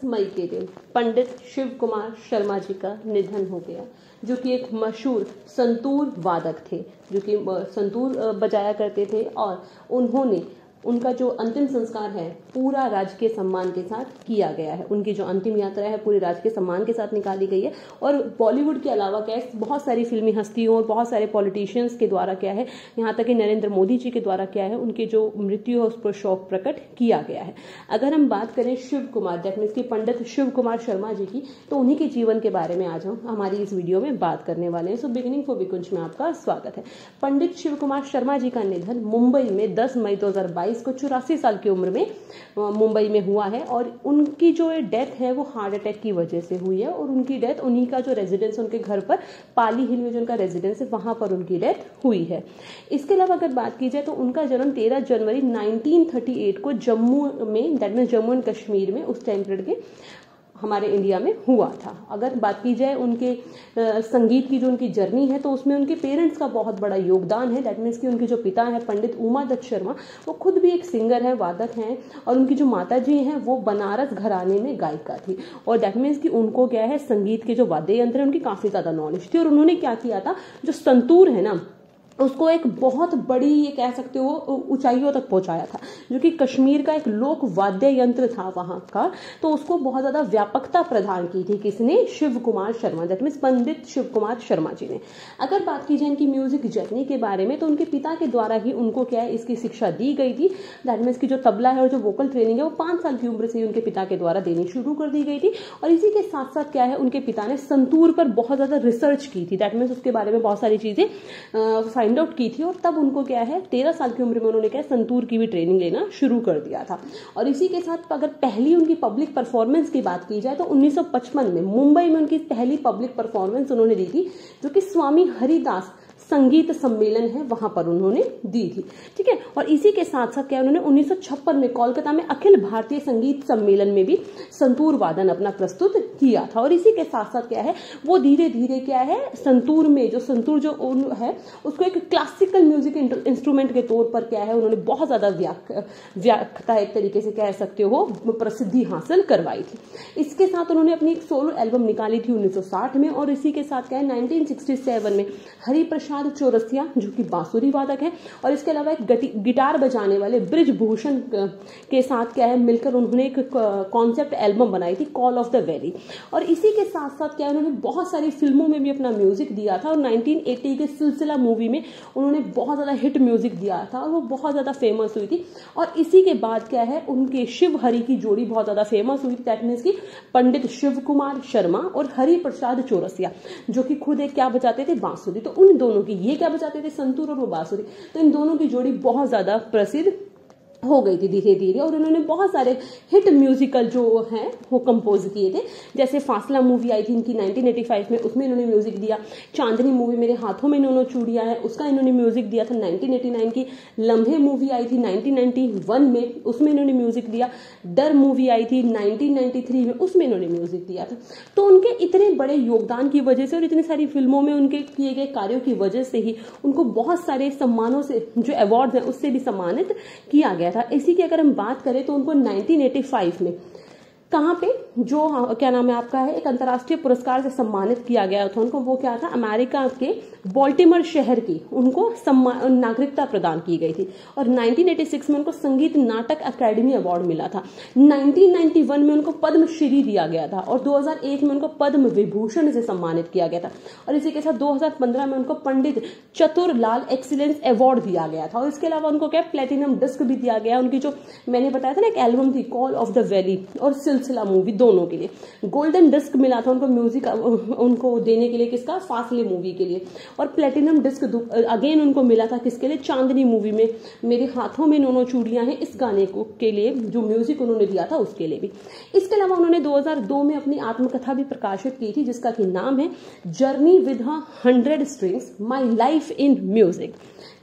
मई के दिन पंडित शिव कुमार शर्मा जी का निधन हो गया, जो कि एक मशहूर संतूर वादक थे, जो कि संतूर बजाया करते थे। और उनका जो अंतिम संस्कार है पूरा राजकीय सम्मान के साथ किया गया है। उनकी जो अंतिम यात्रा है पूरे राजकीय सम्मान के साथ निकाली गई है। और बॉलीवुड के अलावा क्या है, बहुत सारी फिल्मी हस्तियों और बहुत सारे पॉलिटिशियंस के द्वारा क्या है, यहाँ तक कि नरेंद्र मोदी जी के द्वारा क्या है, उनकी जो मृत्यु है उस पर शोक प्रकट किया गया है। अगर हम बात करें शिव कुमार, दैट मीन्स की पंडित शिव कुमार शर्मा जी की, तो उन्हीं के जीवन के बारे में आज हम हमारी इस वीडियो में बात करने वाले हैं। सो बिगिनिंग फॉर विकुंज में आपका स्वागत है। पंडित शिव कुमार शर्मा जी का निधन मुंबई में 10 मई 2022 को 84 साल की उम्र में मुंबई में हुआ है। और उनकी जो डेथ है वो हार्ट अटैक की वजह से हुई है। और उनकी डेथ उन्हीं का जो रेजिडेंस, उनके घर पर पाली हिल में जो उनका रेजिडेंस है वहां पर उनकी डेथ हुई है। इसके अलावा अगर बात की जाए तो उनका जन्म 13 जनवरी 1938 को जम्मू में, that means Jammu and Kashmir में, उस टाइम पीरियड के हमारे इंडिया में हुआ था। अगर बात की जाए उनके संगीत की जो उनकी जर्नी है तो उसमें उनके पेरेंट्स का बहुत बड़ा योगदान है। दैट मीन्स कि उनके जो पिता हैं पंडित उमा दत्त शर्मा, वो खुद भी एक सिंगर है, वादक हैं। और उनकी जो माता जी हैं वो बनारस घराने में गायिका थी। और दैट मीन्स कि उनको क्या है, संगीत के जो वाद्य यंत्र है उनकी काफी ज्यादा नॉलेज थी। और उन्होंने क्या किया था, जो संतूर है ना, उसको एक बहुत बड़ी, ये कह सकते हो, ऊंचाइयों तक पहुंचाया था, जो कि कश्मीर का एक लोक वाद्य यंत्र था वहां का। तो उसको बहुत ज्यादा व्यापकता प्रदान की थी किसने, शिव कुमार शर्मा, दैट मीन्स पंडित शिव कुमार शर्मा जी ने। अगर बात की जाए इनकी म्यूजिक जर्नी के बारे में तो उनके पिता के द्वारा ही उनको क्या है, इसकी शिक्षा दी गई थी। दैट मीन्स की जो तबला है और जो वोकल ट्रेनिंग है वो 5 साल की उम्र से ही उनके पिता के द्वारा देनी शुरू कर दी गई थी। और इसी के साथ साथ क्या है, उनके पिता ने संतूर पर बहुत ज्यादा रिसर्च की थी। दैट मीन्स उसके बारे में बहुत सारी चीजें फाइंड आउट की थी। और तब उनको क्या है, 13 साल की उम्र में उन्होंने क्या, संतूर की भी ट्रेनिंग लेना शुरू कर दिया था। और इसी के साथ अगर पहली उनकी पब्लिक परफॉर्मेंस की बात की जाए तो 1955 में मुंबई में उनकी पहली पब्लिक परफॉर्मेंस उन्होंने दी थी, जो कि स्वामी हरिदास संगीत सम्मेलन है वहां पर उन्होंने दी थी। ठीक है। और इसी के साथ साथ क्या, उन्होंने 1956 में कोलकाता में अखिल भारतीय संगीत सम्मेलन में भी संतूर वादन अपना प्रस्तुत किया था। और इसी के साथ साथ क्या है, वो धीरे धीरे क्या है, संतूर में जो संतूर जो है उसको एक क्लासिकल म्यूजिक इंस्ट्रूमेंट के तौर पर क्या है, उन्होंने बहुत ज्यादा व्याख्या, एक तरीके से कह सकते हो, प्रसिद्धि हासिल करवाई थी। इसके साथ उन्होंने अपनी एक सोलो एल्बम निकाली थी 1960 में। और इसी के साथ क्या है, 1967 में हरिप्रसाद चौरसिया, जो कि बांसुरी वादक है, और इसके अलावा एक गिटार बजाने वाले ब्रिजभूषण के साथ क्या है, मिलकर उन्होंने एक कॉन्सेप्ट एल्बम बनाई थी, कॉल ऑफ द वैली। और इसी के साथ साथ क्या, उन्होंने बहुत सारी फिल्मों में भी अपना म्यूजिक दिया था। और 1980 के सिलसिला मूवी में उन्होंने बहुत ज्यादा हिट म्यूजिक दिया था और वो बहुत ज्यादा फेमस हुई थी। और इसी के बाद क्या है, उनके शिव हरि की जोड़ी बहुत ज्यादा फेमस हुई थी। दैट मीन्स की पंडित शिव कुमार शर्मा और हरिप्रसाद चौरसिया, जो कि खुद एक क्या बजाते थे, बांसुरी। तो उन दोनों की, ये क्या बजाते थे, संतूर और वो बांसुरी, तो इन दोनों की जोड़ी बहुत ज्यादा प्रसिद्ध हो गई थी धीरे धीरे। और उन्होंने बहुत सारे हिट म्यूजिकल जो हैं वो कंपोज किए थे। जैसे फासला मूवी आई थी इनकी 1985 में, उसमें इन्होंने म्यूजिक दिया। चांदनी मूवी, मेरे हाथों में इन्होंने चूड़ियां है, उसका इन्होंने म्यूजिक दिया था 1989 की। लम्हे मूवी आई थी 1991 में, उसमें इन्होंने म्यूजिक दिया। डर मूवी आई थी 1993 में, उसमें इन्होंने म्यूजिक दिया था। तो उनके इतने बड़े योगदान की वजह से और इतनी सारी फिल्मों में उनके किए गए कार्यों की वजह से ही उनको बहुत सारे सम्मानों से, जो अवार्ड है उससे भी सम्मानित किया गया था। इसी की अगर हम बात करें तो उनको 1985 में कहाँ पे, जो क्या नाम है आपका है, एक अंतर्राष्ट्रीय पुरस्कार से सम्मानित किया गया था उनको। वो क्या था, अमेरिका के बॉल्टिमोर शहर की उनको नागरिकता प्रदान की गई थी। और 1986 में उनको संगीत नाटक अकादमी अवार्ड मिला था। 1991 में उनको पद्मश्री दिया गया था। और 2001 में उनको पद्म विभूषण से सम्मानित किया गया था। और इसी के साथ 2015 में उनको पंडित चतुरलाल एक्सीलेंस अवार्ड दिया गया था। और इसके अलावा उनको क्या, प्लेटिनम डिस्क भी दिया गया। उनकी जो मैंने बताया था ना, एक एल्बम थी कॉल ऑफ द वैली और सिलसिला मूवी, दोनों के लिए गोल्डन डिस्क मिला था उनको म्यूजिक उनको देने के लिए, किसका, फासले मूवी के लिए। और प्लेटिनम डिस्क अगेन उनको मिला था किसके लिए, चांदनी मूवी में, मेरे हाथों में दोनों चूड़ियां हैं, इस गाने को के लिए जो म्यूजिक उन्होंने दिया था उसके लिए भी। इसके अलावा उन्होंने 2002 में अपनी आत्मकथा भी प्रकाशित की थी, जिसका कि नाम है journey with 100 strings, my life in music.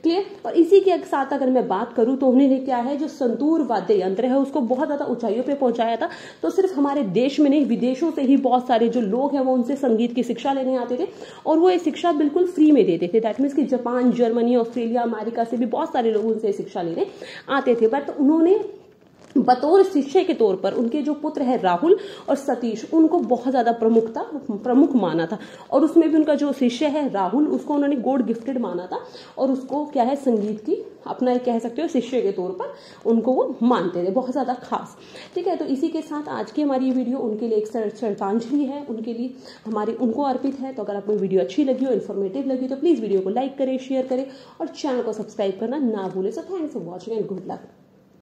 Clear. और इसी के साथ अगर मैं बात करूं तो उन्होंने क्या है, जो संतूर वाद्य यंत्र है उसको बहुत ज्यादा ऊंचाइयों पे पहुंचाया था। तो सिर्फ हमारे देश में नहीं, विदेशों से ही बहुत सारे जो लोग हैं वो उनसे संगीत की शिक्षा लेने आते थे। और वो ये शिक्षा बिल्कुल फ्री में देते थे। दैट मीन्स कि जापान, जर्मनी, ऑस्ट्रेलिया, अमेरिका से भी बहुत सारे लोग उनसे शिक्षा लेने आते थे। बट उन्होंने बतौर शिष्य के तौर पर उनके जो पुत्र है राहुल और सतीश, उनको बहुत ज्यादा प्रमुख माना था। और उसमें भी उनका जो शिष्य है राहुल, उसको उन्होंने गॉड गिफ्टेड माना था और उसको क्या है संगीत की अपना कह सकते हो शिष्य के तौर पर उनको वो मानते थे, बहुत ज्यादा खास। ठीक है, तो इसी के साथ आज की हमारी ये वीडियो उनके लिए एक श्रद्धांजलि है, उनके लिए हमारी उनको अर्पित है। तो अगर आपको वीडियो अच्छी लगी हो, इन्फॉर्मेटिव लगी, तो प्लीज वीडियो को लाइक करें, शेयर करें और चैनल को सब्सक्राइब करना ना भूलें। So thanks for watching and good luck.